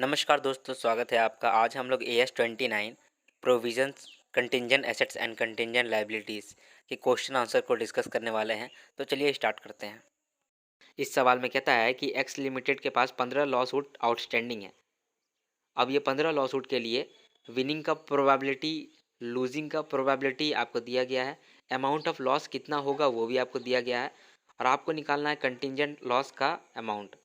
नमस्कार दोस्तों, स्वागत है आपका। आज हम लोग AS29 provisions contingent assets and contingent liabilities के क्वेश्चन आंसर को डिस्कस करने वाले हैं। तो चलिए स्टार्ट करते हैं। इस सवाल में कहता है कि एक्स लिमिटेड के पास 15 लॉ सूट आउटस्टैंडिंग है। अब ये 15 लॉ सूट के लिए विनिंग का प्रोबेबिलिटी, लूजिंग का प्रोबेबिलिटी आपको दिया गया है। अमाउंट ऑफ लॉस कितना होगा वो भी आपको दिया गया है और आपको निकालना है कंटिंजेंट लॉस का अमाउंट।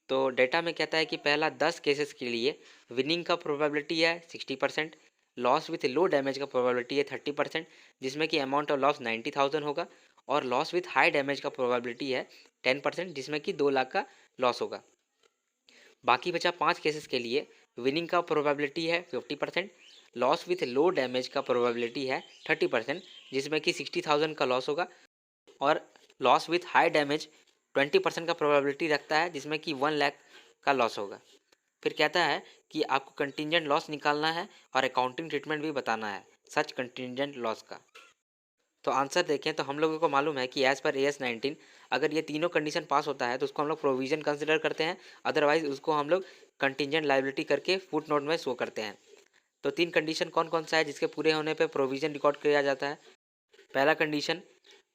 तो डेटा में कहता है कि पहला 10 केसेस के लिए विनिंग का प्रोबेबिलिटी है 60%, लॉस विथ लो डैमेज का प्रोबेबिलिटी है 30%, जिसमें कि अमाउंट ऑफ लॉस 90,000 होगा, और लॉस विथ हाई डैमेज का प्रोबेबिलिटी है 10%, जिसमें कि 2 लाख का लॉस होगा। बाकी बचा 5 केसेस के लिए विनिंग का प्रोबेबिलिटी है 50%, लॉस विथ लो डैमेज का प्रोबेबिलिटी है 30%, जिसमें कि 60,000 का लॉस होगा, और लॉस विथ हाई डैमेज 20% का प्रोबेबिलिटी रखता है, जिसमें कि 1 लाख का लॉस होगा। फिर कहता है कि आपको कंटिंजेंट लॉस निकालना है और अकाउंटिंग ट्रीटमेंट भी बताना है सच कंटिंजेंट लॉस का। तो आंसर देखें तो हम लोगों को मालूम है कि एज़ पर AS19 अगर ये तीनों कंडीशन पास होता है तो उसको हम लोग प्रोविजन कंसिडर करते हैं, अदरवाइज उसको हम लोग कंटिंजेंट लायबिलिटी करके फुट नोट में शो करते हैं। तो 3 कंडीशन कौन कौन सा है जिसके पूरे होने पर प्रोविजन रिकॉर्ड किया जाता है? पहला condition,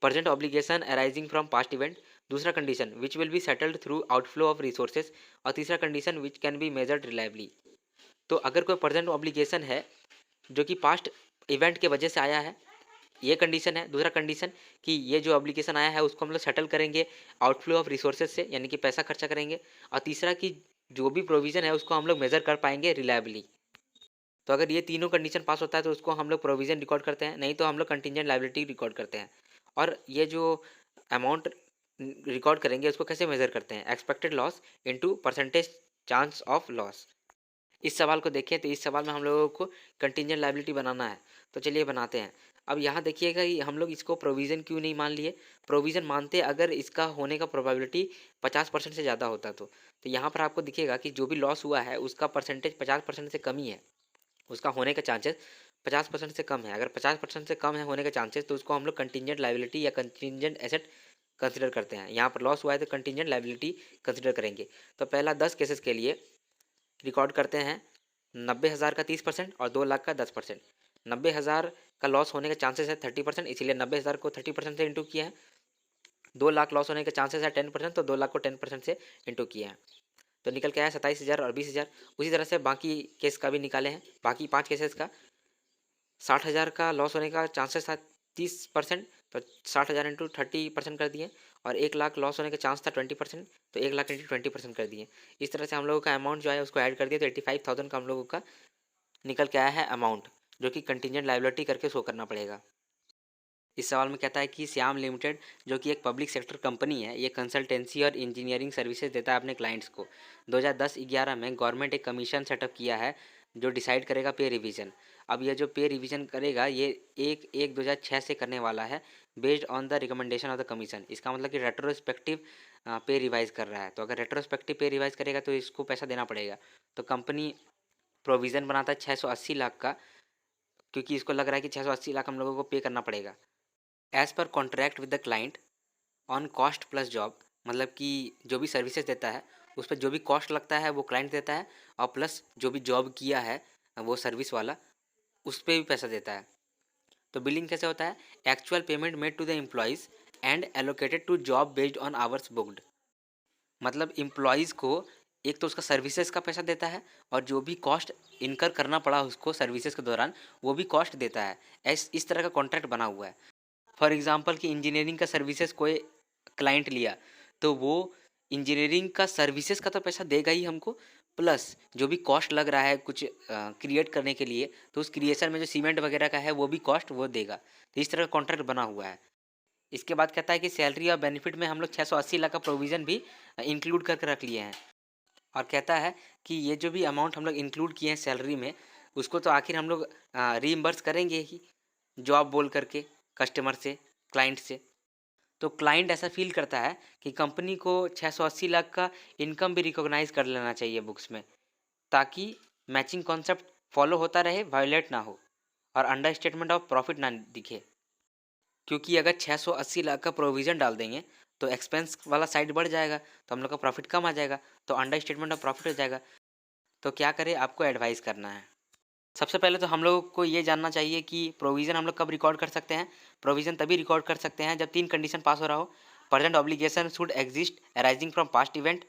present obligation arising from past event. दूसरा condition, which will be settled through outflow of resources. और तीसरा condition, which can be measured reliably. तो अगर कोई प्रेजेंट ऑब्लिगेशन है जो कि पास्ट इवेंट के वजह से आया है, ये कंडीशन है। दूसरा कंडीशन कि ये जो ऑब्लिगेशन आया है उसको हम लोग सेटल करेंगे आउटफ्लो ऑफ रिसोर्सेज से, यानी कि पैसा खर्चा करेंगे। और तीसरा कि जो भी प्रोविजन है उसको हम लोग मेजर कर पाएंगे रिलायबली। तो अगर ये तीनों कंडीशन पास होता है तो उसको हम लोग प्रोविजन रिकॉर्ड करते हैं, नहीं तो हम लोग कंटिंजेंट लायबिलिटी रिकॉर्ड करते हैं। और ये जो अमाउंट रिकॉर्ड करेंगे उसको कैसे मेजर करते हैं? Expected loss into percentage chance of loss. इस सवाल को देखें तो इस सवाल में हम लोगों को कंटिंजेंट लायबिलिटी बनाना है। तो चलिए बनाते हैं। अब यहाँ देखिएगा कि हम लोग इसको प्रोविज़न क्यों नहीं मान लिए। प्रोविज़न मानते अगर इसका होने का प्रोबेबिलिटी 50% से ज़्यादा होता तो यहाँ पर आपको दिखेगा कि जो भी लॉस हुआ है उसका परसेंटेज 50% से कम ही है, उसका होने का चांसेस 50% से कम है। अगर 50% से कम है होने के चांसेस तो उसको हम लोग कंटिंजेंट लायबिलिटी या कंटिंजेंट एसेट कंसिडर करते हैं। यहाँ पर लॉस हुआ है तो कंटिंजेंट लायबिलिटी कंसिडर करेंगे। तो पहला 10 केसेस के लिए रिकॉर्ड करते हैं 90,000 का 30% और 2 लाख का 10%। 90,000 का लॉस होने के चांसेस है 30%, इसीलिए 90,000 को 30% से इंटू किया है। 2 लाख लॉस होने के चांसेस है 10%, तो 2 लाख को 10% से इंटू किया है। तो निकल के आया 27,000 और 20,000। उसी तरह से बाकी केस का भी निकाले हैं। बाकी 5 केसेस का 60,000 का लॉस होने का चांसेस था 30%, तो 60,000 इंटू 30% कर दिए। और 1 लाख लॉस होने का चांस था 20%, तो 1 लाख इंटू 20% कर दिए। इस तरह से हम लोगों का अमाउंट जो है उसको ऐड कर दिया, तो 85,000 का हम लोगों का निकल के आया है अमाउंट, जो कि कंटिंजेंट लायबिलिटी करके शो करना पड़ेगा। इस सवाल में कहता है कि श्याम लिमिटेड जो कि एक पब्लिक सेक्टर कंपनी है, ये कंसल्टेंसी और इंजीनियरिंग सर्विसेज देता है अपने क्लाइंट्स को। 2010-11 में गवर्नमेंट एक कमीशन सेटअप किया है जो डिसाइड करेगा पे रिवीजन। अब ये जो पे रिवीजन करेगा ये 1/1/2006 से करने वाला है, based on the recommendation of the commission. इसका मतलब कि रेट्रोस्पेक्टिव पे रिवाइज कर रहा है। तो अगर रेट्रोस्पेक्टिव पे रिवाइज करेगा तो इसको पैसा देना पड़ेगा। तो कंपनी प्रोविज़न बनाता है 680 लाख का, क्योंकि इसको लग रहा है कि 680 लाख हम लोगों को पे करना पड़ेगा। As per contract with the client on cost plus job, मतलब कि जो भी सर्विसेज देता है उस पर जो भी कॉस्ट लगता है वो क्लाइंट देता है, और प्लस जो भी जॉब किया है वो सर्विस वाला, उस पर भी पैसा देता है। तो बिलिंग कैसे होता है? Actual payment made to the employees and allocated to job based on hours booked. मतलब एम्प्लॉयज़ को एक तो उसका सर्विसेज का पैसा देता है, और जो भी कॉस्ट इनकर करना पड़ा उसको सर्विसेज के दौरान वो भी कॉस्ट देता है। इस तरह का कॉन्ट्रैक्ट बना हुआ है। फॉर एग्जांपल कि इंजीनियरिंग का सर्विसेज कोई क्लाइंट लिया, तो वो इंजीनियरिंग का सर्विसेज का तो पैसा देगा ही हमको, प्लस जो भी कॉस्ट लग रहा है कुछ क्रिएट करने के लिए, तो उस क्रिएशन में जो सीमेंट वगैरह का है वो भी कॉस्ट वो देगा। तो इस तरह का कॉन्ट्रैक्ट बना हुआ है। इसके बाद कहता है कि सैलरी और बेनिफिट में हम लोग 680 लाख का प्रोविज़न भी इंक्लूड करके रख लिए हैं। और कहता है कि ये जो भी अमाउंट हम लोग इंक्लूड किए हैं सैलरी में, उसको तो आखिर हम लोग रीइम्बर्स करेंगे ही जॉब बोल करके कस्टमर से, क्लाइंट से। तो क्लाइंट ऐसा फील करता है कि कंपनी को 680 लाख का इनकम भी रिकॉग्नाइज कर लेना चाहिए बुक्स में, ताकि मैचिंग कॉन्सेप्ट फॉलो होता रहे, वायोलेट ना हो और अंडर स्टेटमेंट ऑफ प्रॉफिट ना दिखे। क्योंकि अगर 680 लाख का प्रोविज़न डाल देंगे तो एक्सपेंस वाला साइड बढ़ जाएगा, तो हम लोग का प्रॉफिट कम आ जाएगा, तो अंडर स्टेटमेंट ऑफ प्रॉफिट हो जाएगा। तो क्या करें, आपको एडवाइस करना है। सबसे पहले तो हम लोग को ये जानना चाहिए कि प्रोविज़न हम लोग कब रिकॉर्ड कर सकते हैं। प्रोविज़न तभी रिकॉर्ड कर सकते हैं जब 3 कंडीशन पास हो रहा हो। Present obligation should exist arising from past event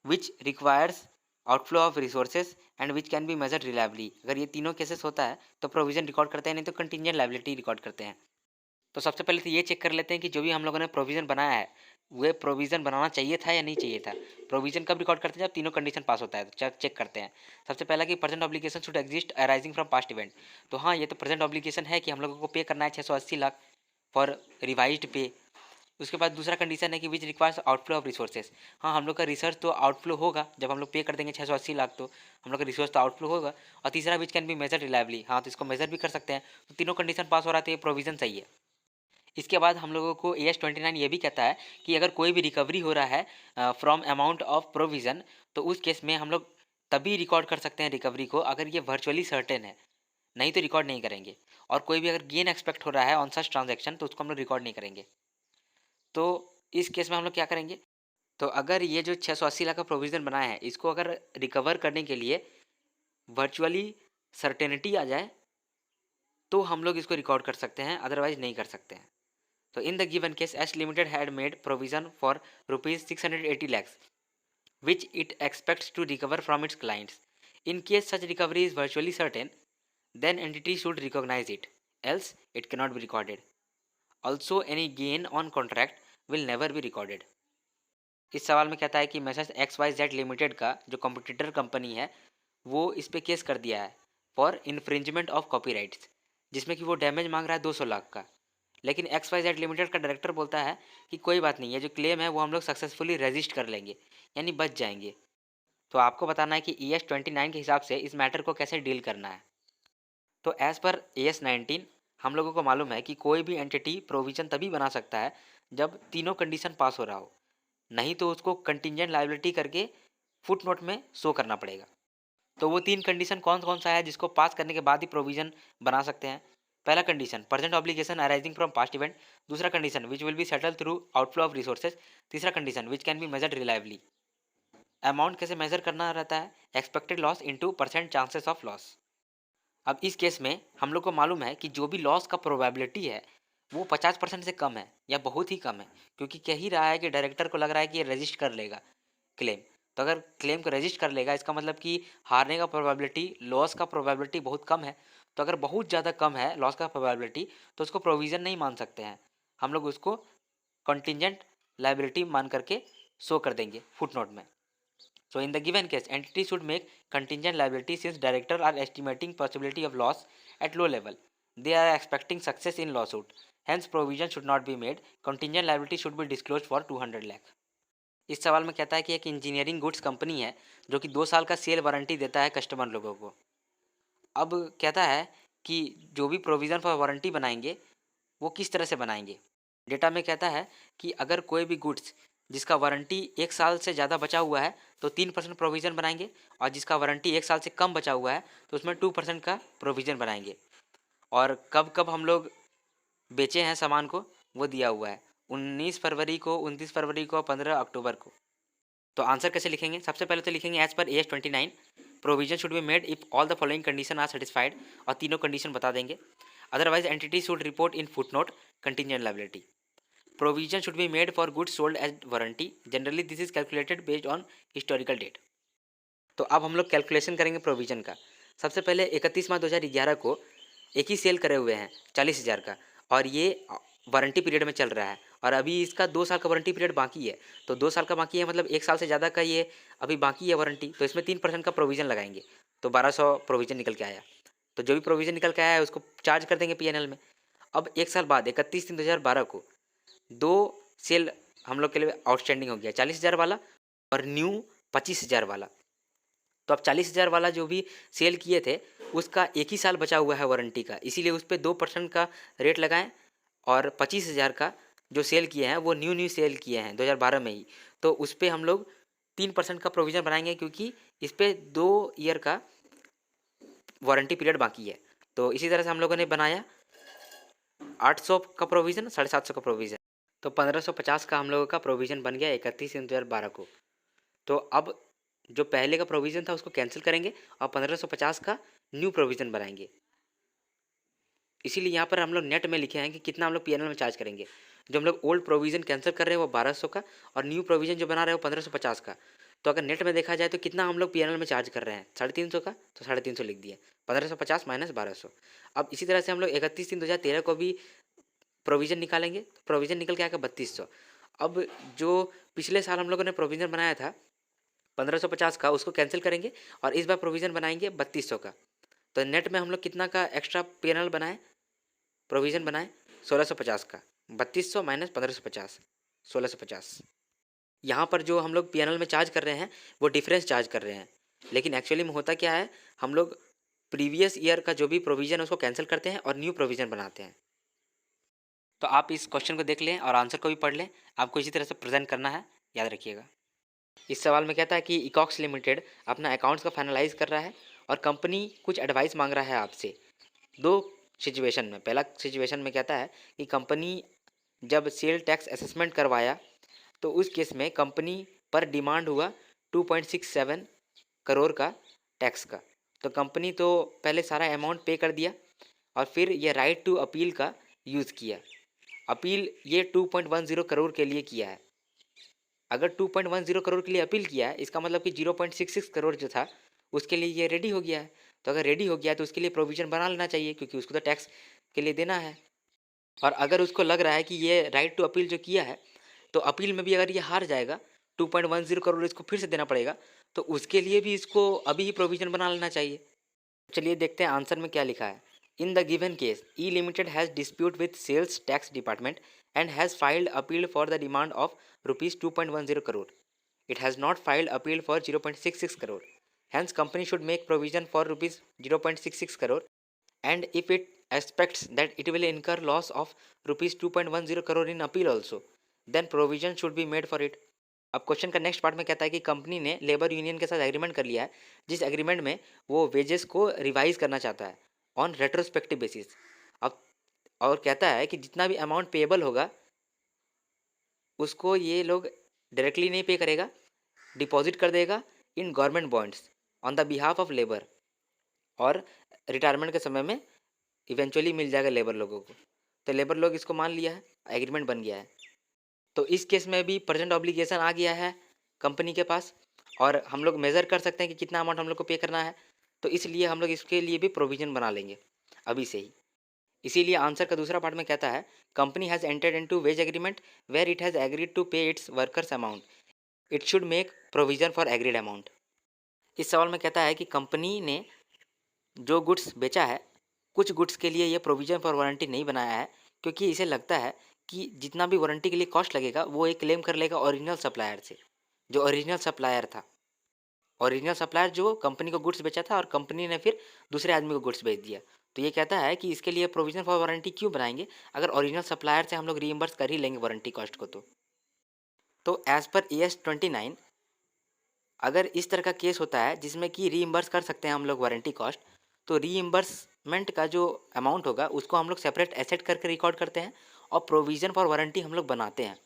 which requires outflow of resources and which can be measured reliably. अगर ये तीनों केसेस होता है तो प्रोविज़न रिकॉर्ड करते हैं, नहीं तो कंटिंजेंट लायबिलिटी रिकॉर्ड करते हैं। तो सबसे पहले तो ये चेक कर लेते हैं कि जो भी हम लोगों ने प्रोविज़न बनाया है वो प्रोविज़न बनाना चाहिए था या नहीं चाहिए था। प्रोविज़न कब रिकॉर्ड करते हैं, जब तीनों कंडीशन पास होता है। तो चेक करते हैं। सबसे पहला कि present obligation should exist arising from past event. तो हाँ, ये तो प्रेजेंट ऑब्लिगेशन है कि हम लोगों को पे करना है 680 लाख फॉर रिवाइज्ड पे। उसके बाद दूसरा कंडीशन है कि which requires outflow of resources. हाँ, हम लोग का रिसर्च तो आउटफ्लो होगा, जब हम लोग पे कर देंगे 680 लाख तो हम लोग का रिसोर्स तो आउटफ्लो होगा। और तीसरा which can be measure reliably. हाँ, तो इसको मेजर भी कर सकते हैं। तो तीनों कंडीशन पास हो रहा है तो ये प्रोविज़न सही है। इसके बाद हम लोगों को AS29 ये भी कहता है कि अगर कोई भी रिकवरी हो रहा है फ्रॉम अमाउंट ऑफ प्रोविज़न, तो उस केस में हम लोग तभी रिकॉर्ड कर सकते हैं रिकवरी को अगर ये वर्चुअली सर्टेन है, नहीं तो रिकॉर्ड नहीं करेंगे। और कोई भी अगर गेन एक्सपेक्ट हो रहा है ऑन सच ट्रांजैक्शन तो उसको हम लोग रिकॉर्ड नहीं करेंगे। तो इस केस में हम लोग क्या करेंगे, तो अगर ये जो 680 लाख का प्रोविज़न बनाया है इसको अगर रिकवर करने के लिए वर्चुअली सर्टेनिटी आ जाए तो हम लोग इसको रिकॉर्ड कर सकते हैं, अदरवाइज नहीं कर सकते हैं। तो in the given case, Ash Limited had made provision for rupees 680 lakhs, which it expects to recover from its clients. In case such recovery is virtually certain, then entity should recognize it, else it cannot be recorded. Also, any gain on contract will never be recorded. इस सवाल में कहता है कि message XYZ limited का जो competitor company है वो इस पे केस कर दिया है फॉर इन्फ्रिंजमेंट ऑफ कॉपीराइट्स, जिसमें कि वो डैमेज मांग रहा है 200 लाख का। लेकिन XYZ लिमिटेड का डायरेक्टर बोलता है कि कोई बात नहीं, ये जो क्लेम है वो हम लोग सक्सेसफुली रजिस्ट कर लेंगे, यानी बच जाएंगे। तो आपको बताना है कि AS29 के हिसाब से इस मैटर को कैसे डील करना है। तो एज़ पर AS19 हम लोगों को मालूम है कि कोई भी एंटिटी प्रोविजन तभी बना सकता है जब तीनों कंडीशन पास हो रहा हो, नहीं तो उसको कंटिंजेंट लायबिलिटी करके फुट नोट में शो करना पड़ेगा। तो वो 3 कंडीशन कौन कौन सा है जिसको पास करने के बाद ही प्रोविजन बना सकते हैं। पहला condition present obligation arising from past event. दूसरा condition which will be settle through outflow of resources. तीसरा condition which can be measured reliably. Amount कैसे मेजर करना रहता है, expected loss into percent chances of loss. अब इस case में हम लोग को मालूम है कि जो भी लॉस का प्रोबेबिलिटी है वो 50% से कम है या बहुत ही कम है, क्योंकि कह ही रहा है कि डायरेक्टर को लग रहा है कि ये रजिस्ट कर लेगा क्लेम। तो अगर क्लेम को रजिस्ट कर लेगा इसका मतलब कि हारने का प्रोबेबिलिटी, लॉस का प्रोबेबिलिटी बहुत कम है। तो अगर बहुत ज़्यादा कम है लॉस का प्रोबेबिलिटी तो उसको प्रोविज़न नहीं मान सकते हैं, हम लोग उसको कंटिंजेंट लायबिलिटी मान करके शो कर देंगे फुट नोट में। So in the given case, entity should make contingent liability since director are estimating possibility of loss at low level. They are expecting success in lawsuit. Hence provision should not be made. Contingent liability should be disclosed for 200 lakh. इस सवाल में कहता है कि एक engineering goods company है जो कि 2 साल का सेल वारंटी देता है कस्टमर लोगों को। अब कहता है कि जो भी प्रोविज़न फॉर वारंटी बनाएंगे वो किस तरह से बनाएंगे। डेटा में कहता है कि अगर कोई भी गुड्स जिसका वारंटी 1 साल से ज़्यादा बचा हुआ है तो 3% प्रोविज़न बनाएंगे, और जिसका वारंटी 1 साल से कम बचा हुआ है तो उसमें 2% का प्रोविज़न बनाएंगे। और कब कब हम लोग बेचे हैं सामान को वो दिया हुआ है, 19 फरवरी को, 29 फरवरी को, 15 अक्टूबर को। तो आंसर कैसे लिखेंगे, सबसे पहले तो लिखेंगे as per AS29 provision should be made if all the following condition are satisfied, और तीनों कंडीशन बता देंगे। Otherwise entity should report in foot note contingent liability. Provision should be made for goods sold as warranty, generally this is calculated based on historical date. तो अब हम लोग calculation करेंगे provision का। सबसे पहले 31 मार्च 2011 को एक ही सेल करे हुए हैं 40,000 का, और ये वारंटी पीरियड में चल रहा है, और अभी इसका 2 साल का वारंटी पीरियड बाकी है। तो 2 साल का बाकी है मतलब 1 साल से ज़्यादा का ये अभी बाकी है वारंटी, तो इसमें 3% का प्रोविज़न लगाएंगे। तो 1200 प्रोविज़न निकल के आया। तो जो भी प्रोविज़न निकल के आया है उसको चार्ज कर देंगे PNL में। अब 1 साल बाद 31/3/2012 को 2 सेल हम लोग के लिए आउटस्टैंडिंग हो गया, 40,000 वाला और न्यू 25,000 वाला। तो अब 40,000 वाला जो भी सेल किए थे उसका 1 ही साल बचा हुआ है वारंटी का, इसीलिए उस पर 2% का रेट लगाएं। और 25,000 का जो सेल किए हैं वो न्यू सेल किए हैं 2012 में ही, तो उस पर हम लोग 3% का प्रोविज़न बनाएंगे, क्योंकि इस पर 2 ईयर का वारंटी पीरियड बाकी है। तो इसी तरह से हम लोगों ने बनाया 800 का प्रोविज़न, 750 का प्रोविज़न। तो 1550 का हम लोगों का प्रोविज़न बन गया 31/3/2012 को। तो अब जो पहले का प्रोविज़न था उसको कैंसिल करेंगे और 1550 का न्यू प्रोविज़न बनाएंगे। इसीलिए यहाँ पर हम लोग नेट में लिखे हैं कि कितना हम लोग पीएनएल में चार्ज करेंगे। जो हम लोग ओल्ड प्रोविज़न कैंसिल कर रहे हैं वो 1200 का और न्यू प्रोविज़न जो बना रहे हैं वो 1550 का। तो अगर नेट में देखा जाए तो कितना हम लोग पीएनएल में चार्ज कर रहे हैं 350 का, तो 350 लिख दिया, 1550 माइनस 1200। अब इसी तरह से हम लोग 31/3/2013 को भी प्रोविज़न निकालेंगे, तो प्रोविज़न निकल के आएगा 3200। अब जो पिछले साल हम लोगों ने प्रोविज़न बनाया था 1550 का, उसको कैंसिल करेंगे और इस बार प्रोविज़न बनाएंगे 3200 का। तो नेट में हम लोग कितना का एक्स्ट्रा पीएनएल बनाए, प्रोविज़न बनाए 1650 का। 3200 माइनस 1550, 1650। यहाँ पर जो हम लोग पीएनएल में चार्ज कर रहे हैं वो डिफरेंस चार्ज कर रहे हैं, लेकिन एक्चुअली में होता क्या है, हम लोग प्रीवियस ईयर का जो भी प्रोविज़न है उसको कैंसिल करते हैं और न्यू प्रोविज़न बनाते हैं। तो आप इस क्वेश्चन को देख लें और आंसर को भी पढ़ लें, आपको इसी तरह से प्रेजेंट करना है, याद रखिएगा। इस सवाल में कहता है कि इकॉक्स लिमिटेड अपना अकाउंट्स का फाइनलाइज कर रहा है और कंपनी कुछ एडवाइस मांग रहा है आपसे। दो सिचुएशन में, पहला सिचुएशन में कहता है कि कंपनी जब सेल टैक्स असेसमेंट करवाया तो उस केस में कंपनी पर डिमांड हुआ 2.67 करोड़ का टैक्स का। तो कंपनी तो पहले सारा अमाउंट पे कर दिया और फिर ये राइट टू अपील का यूज़ किया। अपील ये 2.10 करोड़ के लिए किया है। अगर 2.10 करोड़ के लिए अपील किया है, इसका मतलब कि 0.66 करोड़ जो था उसके लिए ये रेडी हो गया है। तो अगर रेडी हो गया है तो उसके लिए प्रोविज़न बना लेना चाहिए, क्योंकि उसको तो टैक्स के लिए देना है। और अगर उसको लग रहा है कि ये राइट टू अपील जो किया है, तो अपील में भी अगर ये हार जाएगा 2.10 करोड़ इसको फिर से देना पड़ेगा, तो उसके लिए भी इसको अभी ही प्रोविज़न बना लेना चाहिए। चलिए देखते हैं आंसर में क्या लिखा है। In the given case E limited has dispute with sales tax department and has filed appeal for the demand of rupees 2.10 crore. It has not filed appeal for 0.66 crore. Hence, company should make provision for rupees 0.66 crore, and if it expects that it will incur loss of rupees 2.10 crore in appeal also, then provision should be made for it. अब question का next part में कहता है कि company ने labour union के साथ agreement कर लिया है, जिस एग्रीमेंट में वो वेजेस को रिवाइज करना चाहता है ऑन रेट्रोस्पेक्टिव बेसिस। अब और कहता है कि जितना भी अमाउंट पेएबल होगा उसको ये लोग डायरेक्टली नहीं पे करेगा, डिपॉजिट कर देगा in government bonds on the behalf of labour, और रिटायरमेंट के समय में इवेंचुअली मिल जाएगा लेबर लोगों को। तो लेबर लोग इसको मान लिया है, एग्रीमेंट बन गया है। तो इस केस में भी प्रेजेंट ऑब्लिगेशन आ गया है कंपनी के पास, और हम लोग मेज़र कर सकते हैं कि कितना अमाउंट हम लोग को पे करना है। तो इसलिए हम लोग इसके लिए भी प्रोविज़न बना लेंगे अभी से ही। इसीलिए आंसर का दूसरा पार्ट में कहता है company has entered into wage agreement where it has agreed to pay its workers amount, it should make provision for agreed amount. इस सवाल में कहता है कि कंपनी ने जो गुड्स बेचा है, कुछ गुड्स के लिए ये प्रोविज़न फॉर वारंटी नहीं बनाया है, क्योंकि इसे लगता है कि जितना भी वारंटी के लिए कॉस्ट लगेगा वो एक क्लेम कर लेगा ओरिजिनल सप्लायर से, जो ओरिजिनल सप्लायर था। ओरिजिनल सप्लायर जो कंपनी को गुड्स बेचा था और कंपनी ने फिर दूसरे आदमी को गुड्स बेच दिया। तो ये कहता है कि इसके लिए प्रोविज़न फॉर वारंटी क्यों बनाएंगे अगर ओरिजिनल सप्लायर से हम लोग रीइम्बर्स कर ही लेंगे वारंटी कॉस्ट को। तो एज़ पर AS 29 अगर इस तरह का केस होता है जिसमें कि रीइम्बर्स कर सकते हैं हम लोग वारंटी कॉस्ट, तो रीइम्बर्समेंट का जो अमाउंट होगा उसको हम लोग सेपरेट एसेट करके रिकॉर्ड करते हैं और प्रोविज़न फॉर वारंटी हम लोग बनाते हैं,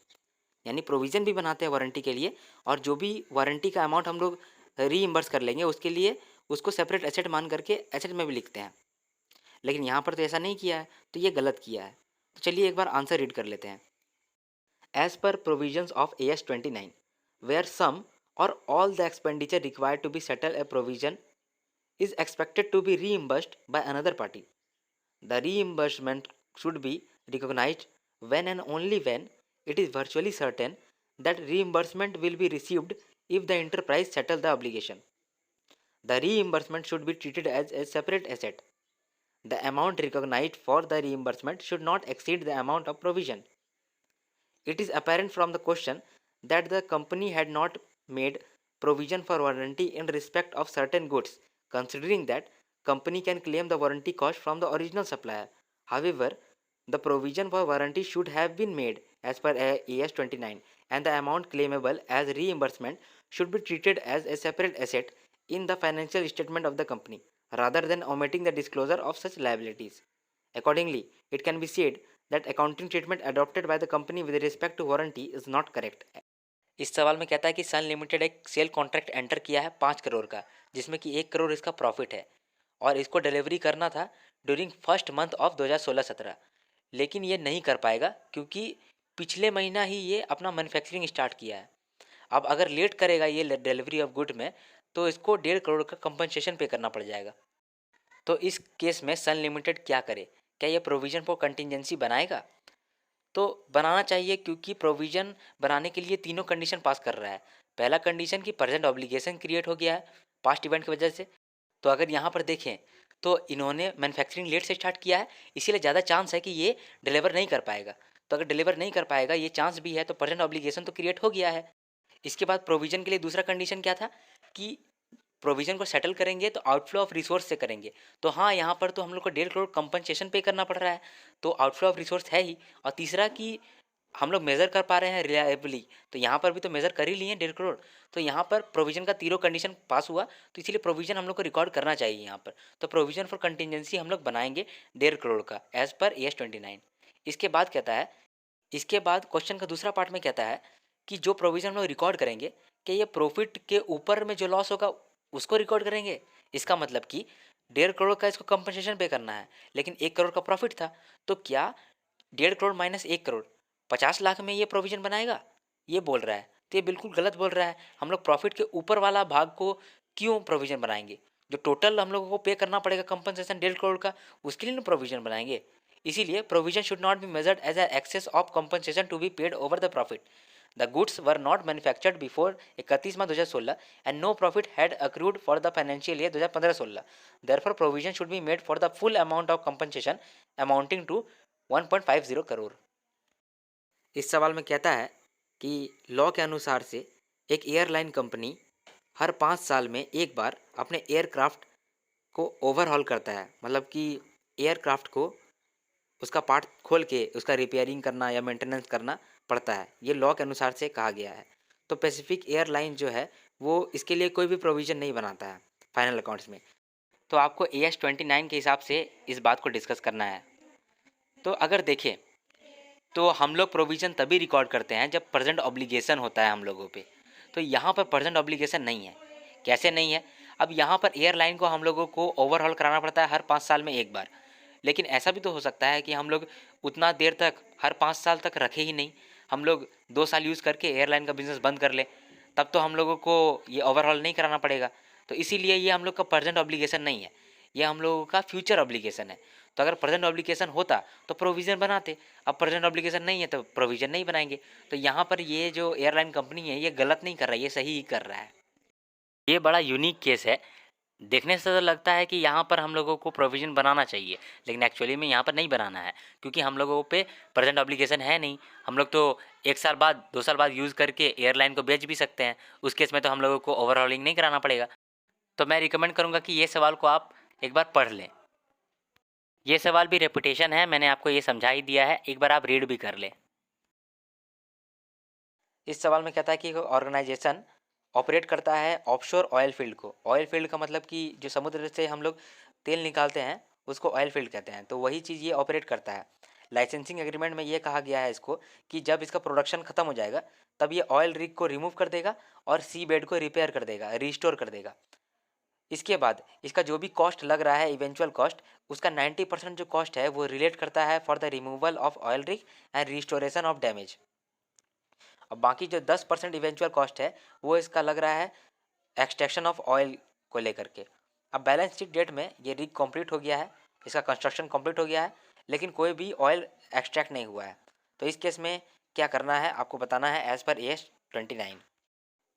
यानी प्रोविज़न भी बनाते हैं वारंटी के लिए, और जो भी वारंटी का अमाउंट हम लोग रीइम्बर्स कर लेंगे उसके लिए उसको सेपरेट एसेट मान करके एसेट में भी लिखते हैं। लेकिन यहाँ पर तो ऐसा नहीं किया है, तो ये गलत किया है। तो चलिए एक बार आंसर रीड कर लेते हैं। As per provisions of AS 29 where some or all the expenditure required to be settled a provision is expected to be reimbursed by another party. The reimbursement should be recognized when and only when it is virtually certain that reimbursement will be received if the enterprise settles the obligation. The reimbursement should be treated as a separate asset. The amount recognized for the reimbursement should not exceed the amount of provision. It is apparent from the question that the company had not made provision for warranty in respect of certain goods, considering that company can claim the warranty cost from the original supplier. However, the provision for warranty should have been made as per AS 29, and the amount claimable as reimbursement should be treated as a separate asset in the financial statement of the company, rather than omitting the disclosure of such liabilities. Accordingly, it can be said that accounting treatment adopted by the company with respect to warranty is not correct. इस सवाल में कहता है कि Sun limited एक sale contract enter किया है 5 करोड़ का, जिसमें कि 1 करोड़ इसका प्रॉफिट है और इसको डिलीवरी करना था ड्यूरिंग फर्स्ट मंथ ऑफ 2016-17, लेकिन ये नहीं कर पाएगा क्योंकि पिछले महीना ही ये अपना मैन्युफैक्चरिंग स्टार्ट किया है। अब अगर लेट करेगा ये डिलीवरी ऑफ गुड में तो इसको 1.5 करोड़ का कंपनसेशन पे करना पड़ जाएगा। तो इस केस में सन लिमिटेड क्या करे? क्या ये प्रोविजन फॉर कंटिजेंसी बनाएगा? तो बनाना चाहिए क्योंकि प्रोविजन बनाने के लिए तीनों कंडीशन पास कर रहा है। पहला कंडीशन कि प्रेजेंट ऑब्लिगेशन क्रिएट हो गया है पास्ट इवेंट की वजह से। तो अगर यहाँ पर देखें तो इन्होंने मैन्युफैक्चरिंग लेट से स्टार्ट किया है, इसीलिए ज़्यादा चांस है कि ये डिलीवर नहीं कर पाएगा। तो अगर डिलीवर नहीं कर पाएगा, ये चांस भी है, तो प्रेजेंट ऑब्लिगेशन तो क्रिएट हो गया है। इसके बाद प्रोविजन के लिए दूसरा कंडीशन क्या था कि प्रोविजन को सेटल करेंगे तो आउटफ्लो ऑफ रिसोर्स से करेंगे। तो हाँ, यहाँ पर तो हम लोग को 1.5 करोड़ कंपनसेशन पे करना पड़ रहा है, तो आउटफ्लो ऑफ रिसोर्स है ही। और तीसरा कि हम लोग मेज़र कर पा रहे हैं रिलायबली, तो यहाँ पर भी तो मेज़र कर ही लिए हैं 1.5 करोड़। तो यहाँ पर प्रोविजन का तीनों कंडीशन पास हुआ, तो इसीलिए प्रोविजन हम लोग को रिकॉर्ड करना चाहिए यहाँ पर। तो प्रोविजन फॉर कंटिजेंसी हम लोग बनाएंगे 1.5 करोड़ का एज पर AS 29। इसके बाद कहता है, इसके बाद क्वेश्चन का दूसरा पार्ट में कहता है कि जो प्रोविजन हम लोग रिकॉर्ड करेंगे कि ये प्रॉफिट के ऊपर में जो लॉस होगा उसको रिकॉर्ड करेंगे। इसका मतलब कि 1.5 करोड़ का इसको कंपनसेशन पे करना है, लेकिन 1 करोड़ का प्रॉफिट था, तो क्या 1.5 करोड़ माइनस 1 करोड़ 50 लाख में ये प्रोविजन बनाएगा? ये बोल रहा है, तो ये बिल्कुल गलत बोल रहा है। हम लोग प्रॉफिट के ऊपर वाला भाग को क्यों प्रोविजन बनाएंगे? जो टोटल हम लोगों को पे करना पड़ेगा कंपनसेशन 1.5 करोड़ का, उसके लिए ना प्रोविजन बनाएंगे। इसीलिए provision should not be measured as a excess of compensation to be paid over the profit. The goods were not manufactured before 31 March 2016 and no profit had accrued for the financial year 2015-16। Therefore provision should be made for the full amount of compensation amounting to 1.50 crore. इस सवाल में कहता है कि law के अनुसार से एक एयरलाइन कंपनी हर 5 साल में एक बार अपने एयरक्राफ्ट को ओवरहॉल करता है, मतलब कि एयरक्राफ्ट को उसका पार्ट खोल के उसका रिपेयरिंग करना या मेंटेनेंस करना पड़ता है। ये लॉ के अनुसार से कहा गया है। तो पैसिफिक एयरलाइन जो है वो इसके लिए कोई भी प्रोविज़न नहीं बनाता है फाइनल अकाउंट्स में। तो आपको AS 29 के हिसाब से इस बात को डिस्कस करना है। तो अगर देखें तो हम लोग प्रोविज़न तभी रिकॉर्ड करते हैं जब प्रेजेंट ऑब्लिगेशन होता है हम लोगों पे। तो यहाँ पर प्रेजेंट ऑब्लिगेशन नहीं है। कैसे नहीं है? अब यहाँ पर एयरलाइन को हम लोगों को ओवरहॉल कराना पड़ता है हर 5 साल में एक बार, लेकिन ऐसा भी तो हो सकता है कि हम लोग उतना देर तक हर 5 साल तक रखे ही नहीं, हम लोग 2 साल यूज़ करके एयरलाइन का बिजनेस बंद कर ले, तब तो हम लोगों को ये ओवरहॉल नहीं कराना पड़ेगा। तो इसीलिए ये हम लोग का प्रेजेंट ऑब्लिगेशन नहीं है, ये हम लोगों का फ्यूचर ऑब्लिगेशन है। तो अगर प्रेजेंट ऑब्लिगेशन होता तो प्रोविज़न बनाते, अब प्रेजेंट ऑब्लिगेशन नहीं है तो प्रोविज़न नहीं बनाएंगे। तो यहाँ पर ये जो एयरलाइन कंपनी है ये गलत नहीं कर रहा है, ये सही ही कर रहा है। ये बड़ा यूनिक केस है। देखने से तो लगता है कि यहाँ पर हम लोगों को प्रोविज़न बनाना चाहिए, लेकिन एक्चुअली में यहाँ पर नहीं बनाना है क्योंकि हम लोगों पे प्रेजेंट ऑब्लिगेशन है नहीं। हम लोग तो 1 साल बाद 2 साल बाद यूज़ करके एयरलाइन को बेच भी सकते हैं, उस केस में तो हम लोगों को ओवरहॉलिंग नहीं कराना पड़ेगा। तो मैं रिकमेंड करूँगा कि ये सवाल को आप एक बार पढ़ लें। ये सवाल भी रेपुटेशन है, मैंने आपको ये समझा ही दिया है, एक बार आप रीड भी कर लें। इस सवाल में कहता है कि ऑर्गेनाइजेशन ऑपरेट करता है ऑफशोर ऑयल फील्ड को। ऑयल फील्ड का मतलब कि जो समुद्र से हम लोग तेल निकालते हैं उसको ऑयल फील्ड कहते हैं, तो वही चीज़ ये ऑपरेट करता है। लाइसेंसिंग एग्रीमेंट में ये कहा गया है इसको कि जब इसका प्रोडक्शन ख़त्म हो जाएगा तब ये ऑयल रिग को रिमूव कर देगा और सी बेड को रिपेयर कर देगा, रिस्टोर कर देगा। इसके बाद इसका जो भी कॉस्ट लग रहा है इवेंचुअल कॉस्ट, उसका 90% जो कॉस्ट है वो रिलेट करता है for the removal of oil rig and restoration of damage. अब बाकी जो 10% इवेंचुअल कॉस्ट है वो इसका लग रहा है एक्सट्रैक्शन ऑफ ऑयल को लेकर के। अब बैलेंस शीट डेट में ये रिग कंप्लीट हो गया है, इसका कंस्ट्रक्शन कंप्लीट हो गया है, लेकिन कोई भी ऑयल एक्सट्रैक्ट नहीं हुआ है। तो इस केस में क्या करना है आपको बताना है एज़ पर AS 29।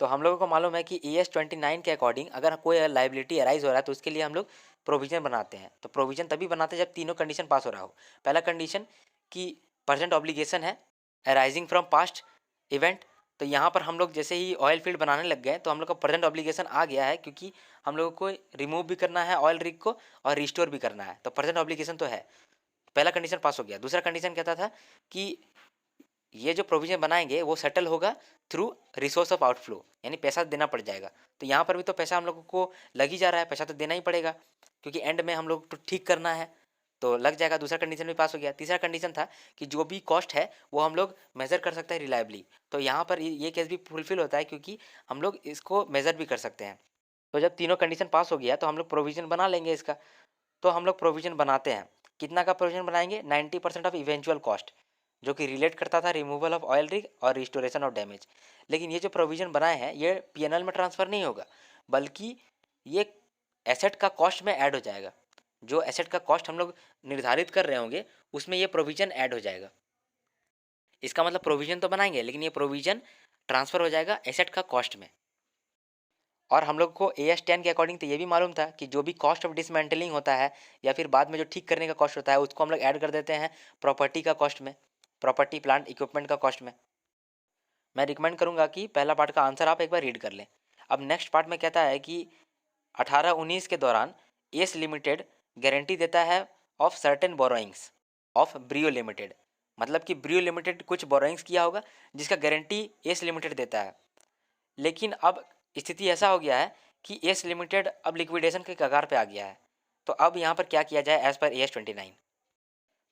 तो हम लोगों को मालूम है कि AS 29 के अकॉर्डिंग अगर कोई लाइबिलिटी अराइज हो रहा है तो उसके लिए हम लोग प्रोविज़न बनाते हैं। तो प्रोविज़न तभी बनाते हैं जब तीनों कंडीशन पास हो रहा हो। पहला कंडीशन कि प्रेजेंट ऑब्लिगेशन है अराइजिंग फ्रॉम पास्ट इवेंट। तो यहाँ पर हम लोग जैसे ही ऑयल फील्ड बनाने लग गए तो हम लोग का प्रेजेंट ऑब्लिगेशन आ गया है, क्योंकि हम लोगों को रिमूव भी करना है ऑयल रिग को और रिस्टोर भी करना है, तो प्रेजेंट ऑब्लिगेशन तो है। पहला कंडीशन पास हो गया। दूसरा कंडीशन कहता था कि ये जो प्रोविजन बनाएंगे वो सेटल होगा थ्रू रिसोर्स ऑफ आउटफ्लो, यानी पैसा देना पड़ जाएगा। तो यहाँ पर भी तो पैसा हम लोगों को लग ही जा रहा है, पैसा तो देना ही पड़ेगा क्योंकि एंड में हम लोग तो ठीक करना है। तो लग जाएगा। दूसरा कंडीशन भी पास हो गया। तीसरा कंडीशन था कि जो भी कॉस्ट है वो हम लोग मेज़र कर सकते हैं रिलायबली। तो यहाँ पर ये केस भी फुलफिल होता है क्योंकि हम लोग इसको मेज़र भी कर सकते हैं। तो जब तीनों कंडीशन पास हो गया तो हम लोग प्रोविज़न बना लेंगे इसका। तो हम लोग प्रोविज़न बनाते हैं। कितना का प्रोविज़न बनाएंगे? 90% ऑफ इवेंचुअल कॉस्ट, जो कि रिलेट करता था रिमूवल ऑफ ऑयल रिग और रिस्टोरेशन ऑफ डैमेज। लेकिन ये जो प्रोविज़न बनाए हैं ये पीएनएल में ट्रांसफ़र नहीं होगा, बल्कि ये एसेट का कॉस्ट में ऐड हो जाएगा। जो एसेट का कॉस्ट हम लोग निर्धारित कर रहे होंगे उसमें ये प्रोविज़न ऐड हो जाएगा। इसका मतलब प्रोविज़न तो बनाएंगे लेकिन ये प्रोविज़न ट्रांसफ़र हो जाएगा एसेट का कॉस्ट में। और हम लोग को AS10 के अकॉर्डिंग तो ये भी मालूम था कि जो भी कॉस्ट ऑफ डिसमेंटलिंग होता है या फिर बाद में जो ठीक करने का कॉस्ट होता है उसको हम लोग ऐड कर देते हैं प्रॉपर्टी का कॉस्ट में, प्रॉपर्टी प्लांट इक्विपमेंट का कॉस्ट में। मैं रिकमेंड करूंगा कि पहला पार्ट का आंसर आप एक बार रीड कर लें। अब नेक्स्ट पार्ट में कहता है कि 18-19 के दौरान एस लिमिटेड गारंटी देता है of certain borrowings of Brio limited. मतलब कि ब्रियो लिमिटेड कुछ बोरोइंग्स किया होगा जिसका गारंटी एस लिमिटेड देता है। लेकिन अब स्थिति ऐसा हो गया है कि एस लिमिटेड अब लिक्विडेशन के कगार पे आ गया है। तो अब यहाँ पर क्या किया जाए एज़ पर AS29?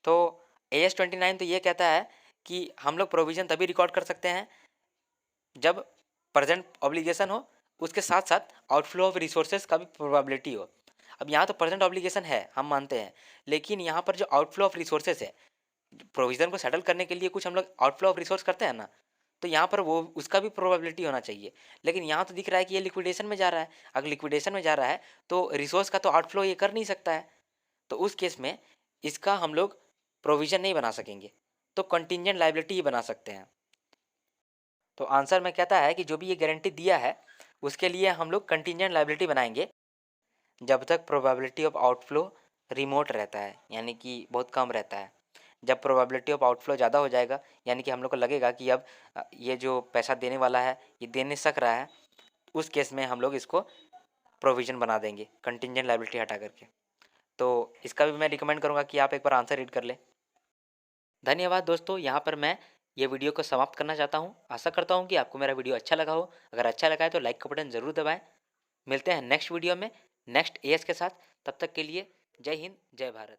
तो AS29 तो ये कहता है कि हम लोग प्रोविज़न तभी रिकॉर्ड कर सकते हैं जब प्रेजेंट ऑब्लिगेशन हो, उसके साथ साथ आउटफ्लो ऑफ रिसोर्सेज का भी प्रोबेबिलिटी हो। अब यहाँ तो प्रेजेंट ऑब्लिगेशन है, हम मानते हैं, लेकिन यहाँ पर जो आउटफ्लो ऑफ रिसोर्सेज है, प्रोविज़न को सेटल करने के लिए कुछ हम लोग आउटफ्लो ऑफ रिसोर्स करते हैं ना, तो यहाँ पर वो उसका भी प्रोबेबिलिटी होना चाहिए। लेकिन यहाँ तो दिख रहा है कि ये लिक्विडेशन में जा रहा है। अगर लिक्विडेशन में जा रहा है तो रिसोर्स का तो आउटफ्लो ये कर नहीं सकता है। तो उस केस में इसका हम लोग प्रोविज़न नहीं बना सकेंगे, तो कंटिंजेंट लायबिलिटी ही बना सकते हैं। तो आंसर में कहता है कि जो भी ये गारंटी दिया है उसके लिए हम लोग कंटिंजेंट लायबिलिटी बनाएंगे जब तक प्रोबेबिलिटी ऑफ आउटफ्लो रिमोट रहता है, यानी कि बहुत कम रहता है। जब प्रोबेबिलिटी ऑफ आउटफ्लो ज़्यादा हो जाएगा, यानी कि हम लोग को लगेगा कि अब ये जो पैसा देने वाला है ये दे नहीं सक रहा है, उस केस में हम लोग इसको प्रोविज़न बना देंगे कंटिंजेंट लायबिलिटी हटा करके। तो इसका भी मैं रिकमेंड करूँगा कि आप एक बार आंसर रीड कर लें। धन्यवाद दोस्तों, यहाँ पर मैं ये वीडियो को समाप्त करना चाहता हूँ। आशा करता हूँ कि आपको मेरा वीडियो अच्छा लगा हो। अगर अच्छा लगा है तो लाइक का बटन ज़रूर दबाएँ। मिलते हैं नेक्स्ट वीडियो में नेक्स्ट एएस के साथ। तब तक के लिए जय हिंद, जय भारत।